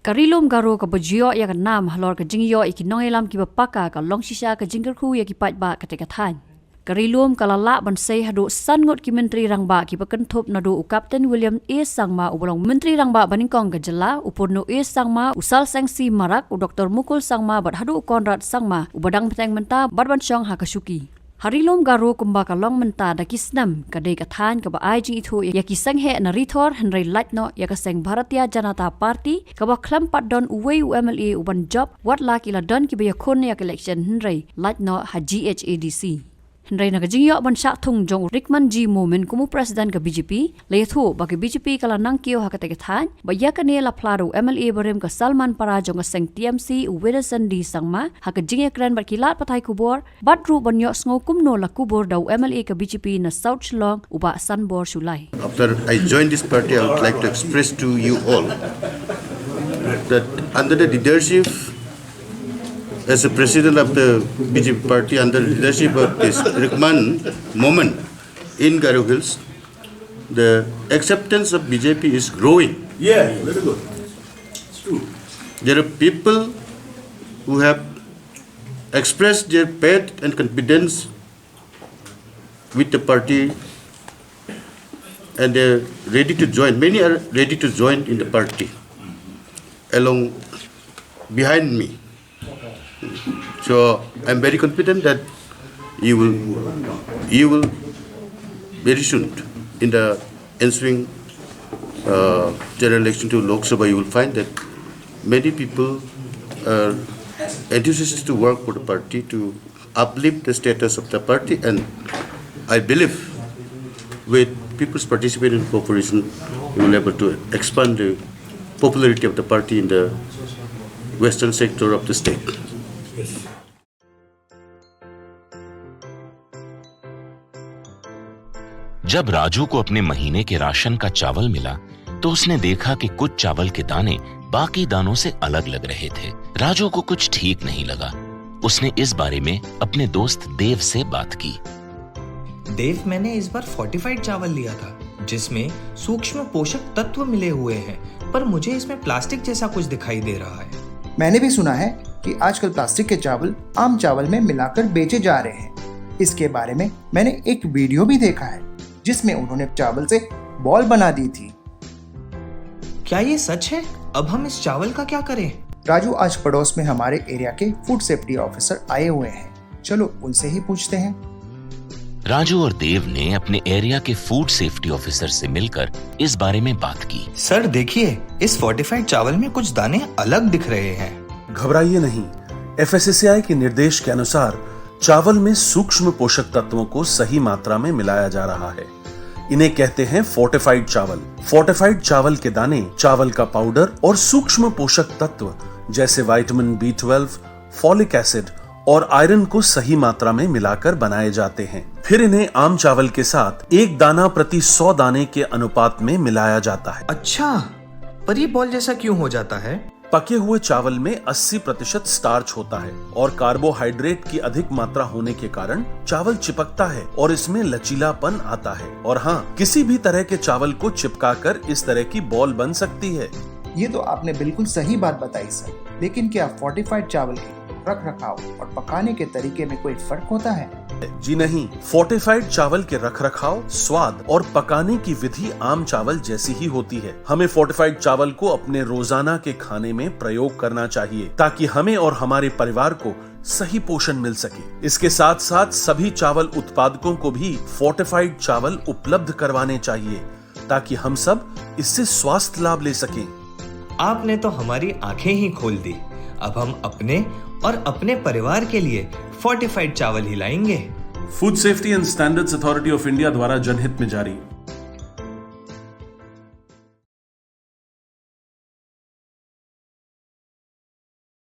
Karilum garo ka bajio ya ka nam halor ka jingyo iki nongelam ki bapaka ka long shisha ka jingkerku ya ki patba ka tekathan. Karilum kalala bansai hadu sangot ki menteri rangba ki pakenthop nadu u Captain William A Sangma u bolong menteri rangba baningkong ka jela upurno A Sangma usal sengsi marak u Dr Mukul Sangma bad hadu Konrad Sangma u badang peteng menta badbansyong hakasuki. Harilum garo kumba ka long menta da kisnam ka dei ka than ka ba ai jing ithu ya ki senghe na rithor henry lightno ya ka seng Bharatiya Janata Party ka ba khlam pat don uwei UMLA uban job wat la ki la don ki ba yakon ya election henry lightno ha GHADC. Henry na kajingyo ban sak thung jong Rickman G Moment kumu president ka BJP lethu ba ki BJP kala nang kio ha ka tekathan ba ya ka ne la plaro MLA barem ka Salman Para jong ka seng TMC Wilson D Sangma ha ka jingye kran ba ki lat pathai kubor badru ban yo sngo kumno la kubor daw MLA ka BJP na South Shillong uba Sanbor Sulai. After I joined this party, I would like to express to you all that under the leadership as the president of the BJP party, under the leadership of this Rickman Moment in Garo Hills, the acceptance of BJP is growing. Yeah, very good. It's true. There are people who have expressed their faith and confidence with the party and they are ready to join. Many are ready to join in the party along behind me. So I'm very confident that you will very soon in the ensuing general election to Lok Sabha, you will find that many people are enthusiastic to work for the party to uplift the status of the party, and I believe with people's participation and cooperation, we will be able to expand the popularity of the party in the western sector of the state. जब राजू को अपने महीने के ration का चावल मिला तो उसने देखा कि कुछ चावल के दाने बाकी दानों से अलग लग रहे थे। राजू को कुछ ठीक नहीं लगा। उसने इस बारे में अपने दोस्त देव से बात की। देव, मैंने इस बार फोर्टिफाइड चावल लिया था जिसमें सूक्ष्म पोषक तत्व मिले हुए हैं, पर मुझे इसमें प्लास्टिक जैसा कुछ दिखाई दे रहा है। मैंने भी सुना है कि आजकल प्लास्टिक के चावल आम चावल में मिलाकर बेचे जा रहे हैं। इसके बारे में मैंने एक वीडियो भी देखा है जिसमें उन्होंने चावल से बॉल बना दी थी। क्या ये सच है? अब हम इस चावल का क्या करें? राजू, आज पड़ोस में हमारे एरिया के फूड सेफ्टी ऑफिसर आए हुए हैं, चलो उनसे ही पूछते हैं। राजू और देव ने अपने एरिया के फूड सेफ्टी ऑफिसर से मिलकर इस बारे में बात की। सर देखिए, इस फोर्टिफाइड चावल में कुछ दाने अलग दिख रहे हैं। घबराइए नहीं, FSSAI के निर्देश के अनुसार चावल में सूक्ष्म पोषक तत्वों को सही मात्रा में मिलाया जा रहा है। इन्हें कहते हैं फोर्टिफाइड चावल। फोर्टिफाइड चावल के दाने चावल का पाउडर और सूक्ष्म पोषक तत्व जैसे विटामिन B12, फॉलिक एसिड और आयरन को सही मात्रा में मिलाकर बनाए जाते हैं। फिर इन्हें आम चावल के साथ 1 दाना प्रति 100 दाने के अनुपात में मिलाया जाता है। अच्छा, पर ये बॉल जैसा क्यों हो जाता है? पके हुए चावल में 80% स्टार्च होता है और कार्बोहाइड्रेट की अधिक मात्रा होने के कारण चावल चिपकता है और इसमें लचीलापन आता है। और हाँ, किसी भी तरह के चावल को चिपकाकर इस तरह की बॉल बन सकती है। ये तो आपने बिल्कुल सही बात बताई सर, लेकिन क्या फोर्टिफाइड चावल के रख रखाव और पकाने के तरीके में कोई फर्क होता है? जी नहीं, फोर्टिफाइड चावल के रख रखाव, स्वाद और पकाने की विधि आम चावल जैसी ही होती है। हमें फोर्टिफाइड चावल को अपने रोजाना के खाने में प्रयोग करना चाहिए ताकि हमें और हमारे परिवार को सही पोषण मिल सके। इसके साथ साथ सभी चावल उत्पादकों को भी फोर्टिफाइड चावल उपलब्ध करवाने चाहिए ताकि हम सब इससे स्वास्थ्य लाभ ले सकें। आपने तो हमारी आंखें ही खोल दी। अब हम अपने और अपने परिवार के लिए फोर्टिफाइड चावल ही लाएंगे। Food safety and standards authority of India द्वारा जनहित में जारी।